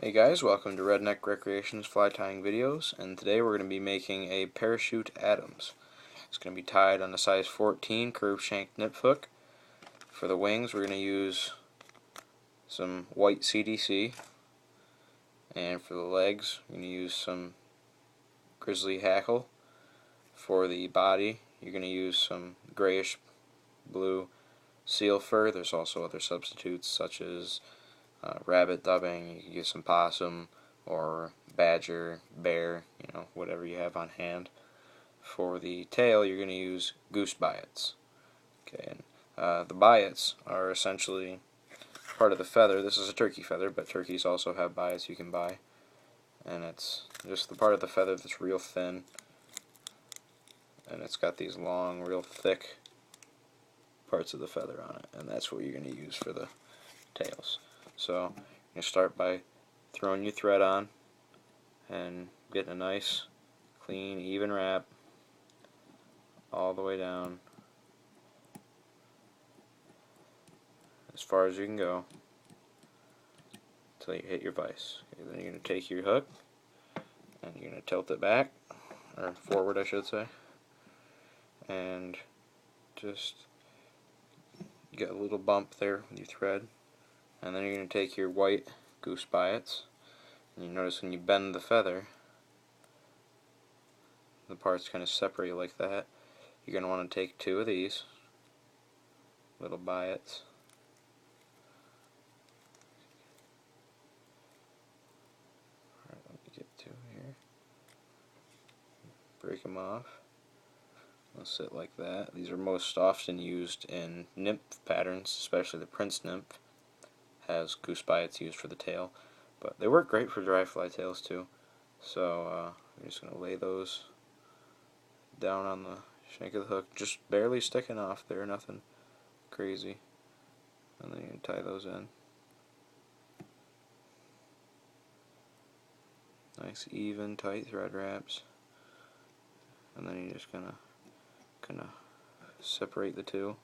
Hey guys, welcome to Redneck Recreation's fly tying videos, and today we're going to be making a Parachute Adams. It's going to be tied on a size 14 curved shank nip hook. For the wings we're going to use some white CDC, and for the legs we're going to use some Grizzly Hackle. For the body you're going to use some grayish blue seal fur. There's also other substitutes such as rabbit dubbing. You can use some possum or badger, bear, whatever you have on hand. For the tail, you're going to use goose biots. Okay, and the biots are essentially part of the feather. This is a turkey feather, but turkeys also have biots you can buy. And it's just the part of the feather that's real thin, and it's got these long, real thick parts of the feather on it, and that's what you're going to use for the tails. So you start by throwing your thread on and getting a nice, clean, even wrap all the way down as far as you can go until you hit your vise. Okay, then you're going to take your hook and you're going to tilt it back, or forward I should say, and just get a little bump there with your thread. And then you're going to take your white goose biots, and you notice when you bend the feather, the parts kind of separate like that. You're going to want to take two of these little biots, alright, let me get two here, break them off. They'll sit like that. These are most often used in nymph patterns, especially the Prince nymph has goose biots used for the tail, but they work great for dry fly tails too. So I'm just going to lay those down on the shank of the hook, just barely sticking off there, nothing crazy. And then you can tie those in. Nice even tight thread wraps. And then you're just gonna kind of separate the two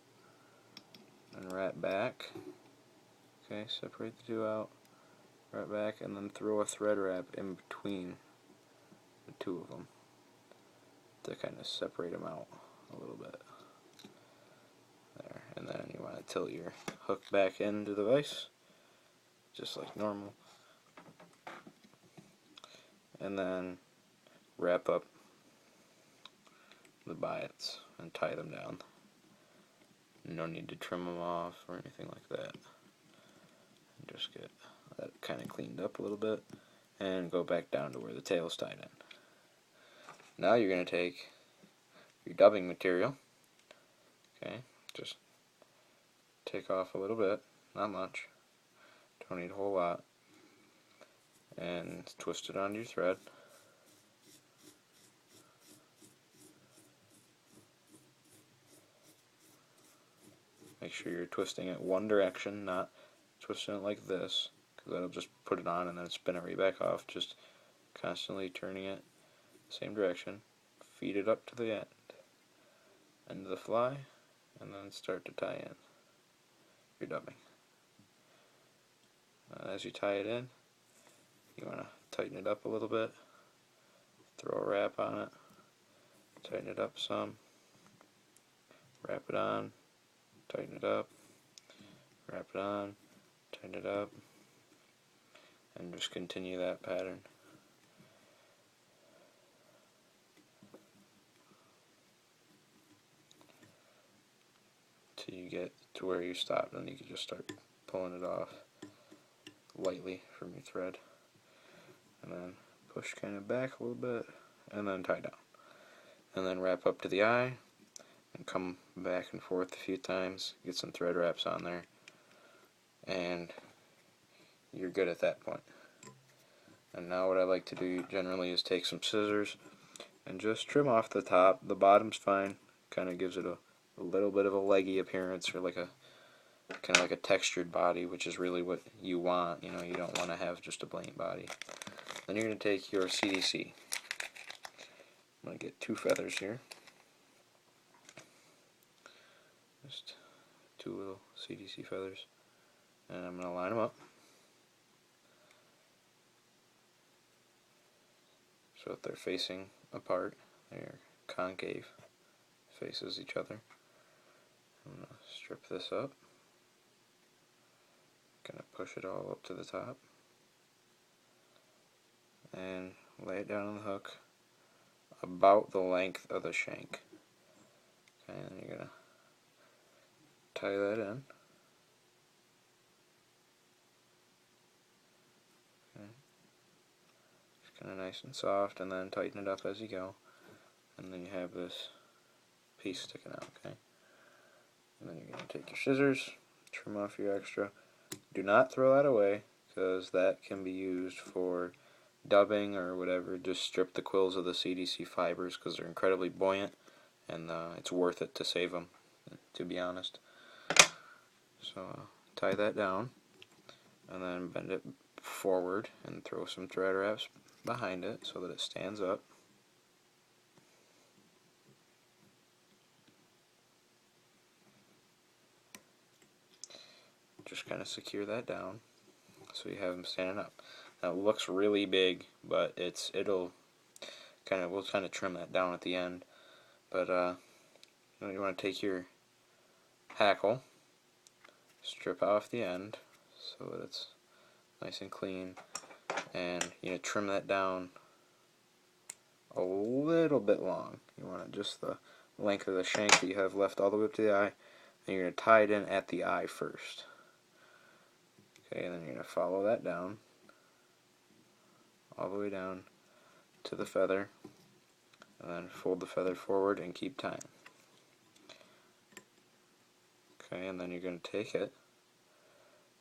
and wrap back. Okay, separate the two out, wrap back, and then throw a thread wrap in between the two of them to kind of separate them out a little bit. There, and then you want to tilt your hook back into the vise, just like normal, and then wrap up the biots and tie them down. No need to trim them off or anything like that. Just get that kind of cleaned up a little bit and go back down to where the tail is tied in. Now you're going to take your dubbing material, okay, just take off a little bit, not much, don't need a whole lot, and twist it onto your thread. Make sure you're twisting it one direction, not twisting it like this, because that'll just put it on and then spin it right back off. Just constantly turning it the same direction, feed it up to the end of the fly, and then start to tie in your dubbing. As you tie it in, you want to tighten it up a little bit, throw a wrap on it, tighten it up some, wrap it on, tighten it up, wrap it on, tighten it up, and just continue that pattern. Till you get to where you stop, then you can just start pulling it off lightly from your thread, and then push kind of back a little bit, and then tie down, and then wrap up to the eye, and come back and forth a few times, get some thread wraps on there, and you're good at that point. And now what I like to do generally is take some scissors and just trim off the top. The bottom's fine, kind of gives it a little bit of a leggy appearance, or like a kind of like a textured body, which is really what you want. You don't want to have just a plain body. Then you're going to take your CDC. I'm going to get two feathers here, just two little CDC feathers, and I'm going to line them up, so that they're facing apart. They're concave, faces each other. I'm going to strip this up. Going to push it all up to the top and lay it down on the hook about the length of the shank. Okay, and then you're going to tie that in. Okay. It's kind of nice and soft, and then tighten it up as you go. And then you have this piece sticking out, okay? And then you're going to take your scissors, trim off your extra. Do not throw that away, because that can be used for dubbing or whatever. Just strip the quills of the CDC fibers, because they're incredibly buoyant, and it's worth it to save them, to be honest. So tie that down, and then bend it forward and throw some thread wraps behind it so that it stands up. Just kind of secure that down so you have them standing up. Now it looks really big, but we'll kind of trim that down at the end. But you want to take your hackle, strip off the end so that it's nice and clean, and trim that down a little bit long. You want it just the length of the shank that you have left all the way up to the eye, and you're going to tie it in at the eye first. Okay, and then you're going to follow that down all the way down to the feather, and then fold the feather forward and keep tying. Okay, and then you're going to take it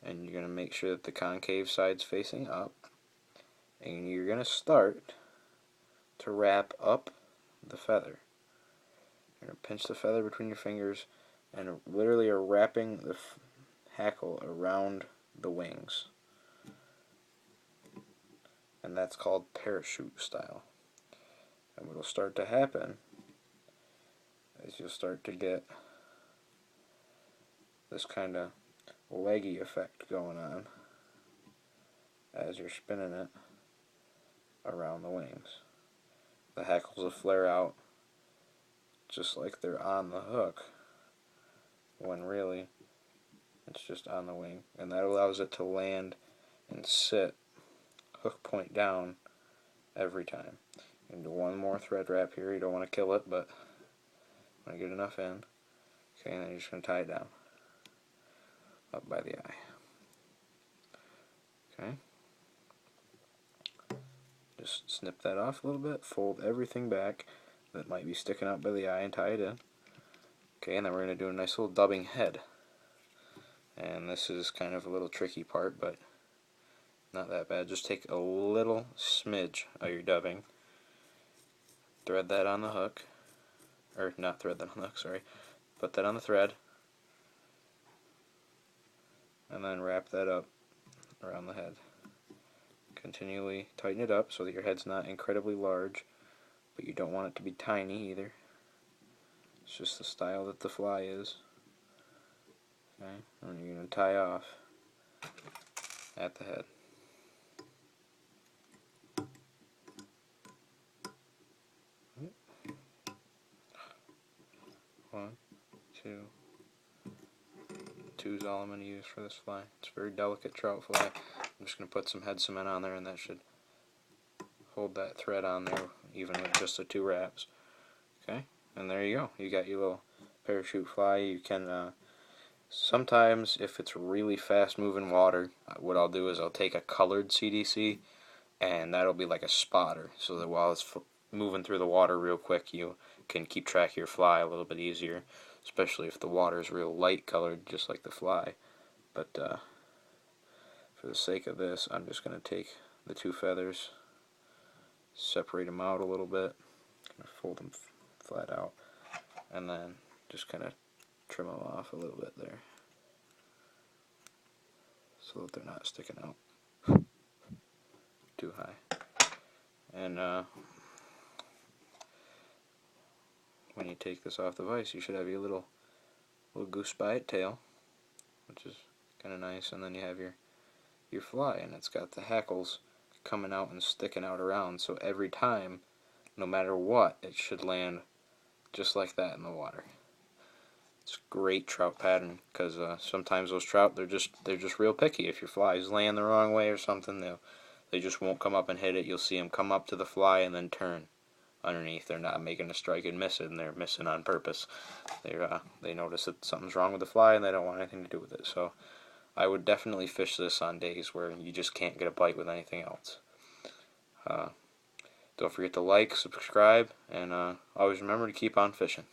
and you're going to make sure that the concave side's facing up, and you're going to start to wrap up the feather. You're going to pinch the feather between your fingers and literally are wrapping the hackle around the wings. And that's called parachute style. And what will start to happen is you'll start to get this kind of leggy effect going on as you're spinning it around the wings. The hackles will flare out just like they're on the hook, when really it's just on the wing, and that allows it to land and sit hook point down every time. You can do one more thread wrap here. You don't want to kill it, but want to get enough in. Okay, and then you're just going to tie it down up by the eye. Okay, just snip that off a little bit, fold everything back that might be sticking out by the eye and tie it in. Okay, and then we're going to do a nice little dubbing head. And this is kind of a little tricky part, but not that bad. Just take a little smidge of your dubbing, thread that on the hook, or not thread that on the hook, sorry, put that on the thread, and then wrap that up around the head. Continually tighten it up so that your head's not incredibly large, but you don't want it to be tiny either. It's just the style that the fly is. Okay, and you're going to tie off at the head. One, two. Two is all I'm going to use for this fly. It's a very delicate trout fly. I'm just going to put some head cement on there, and that should hold that thread on there even with just the 2 wraps. Okay, and there you go. You got your little parachute fly. You can sometimes, if it's really fast moving water, what I'll do is I'll take a colored CDC, and that'll be like a spotter, so that while it's moving through the water real quick, you can keep track of your fly a little bit easier, especially if the water is real light colored, just like the fly. But for the sake of this, I'm just going to take the 2 feathers, separate them out a little bit, kind of fold them flat out, and then just kind of trim them off a little bit there so that they're not sticking out too high. And when you take this off the vise, you should have your little goose bite tail, which is kind of nice, and then you have your fly, and it's got the hackles coming out and sticking out around, so every time, no matter what, it should land just like that in the water. It's a great trout pattern because sometimes those trout, they're just real picky. If your flies land the wrong way or something, they just won't come up and hit it. You'll see them come up to the fly and then turn underneath. They're not making a strike and miss it, and they're missing on purpose. They notice that something's wrong with the fly and they don't want anything to do with it. So I would definitely fish this on days where you just can't get a bite with anything else. Don't forget to like, subscribe, and always remember to keep on fishing.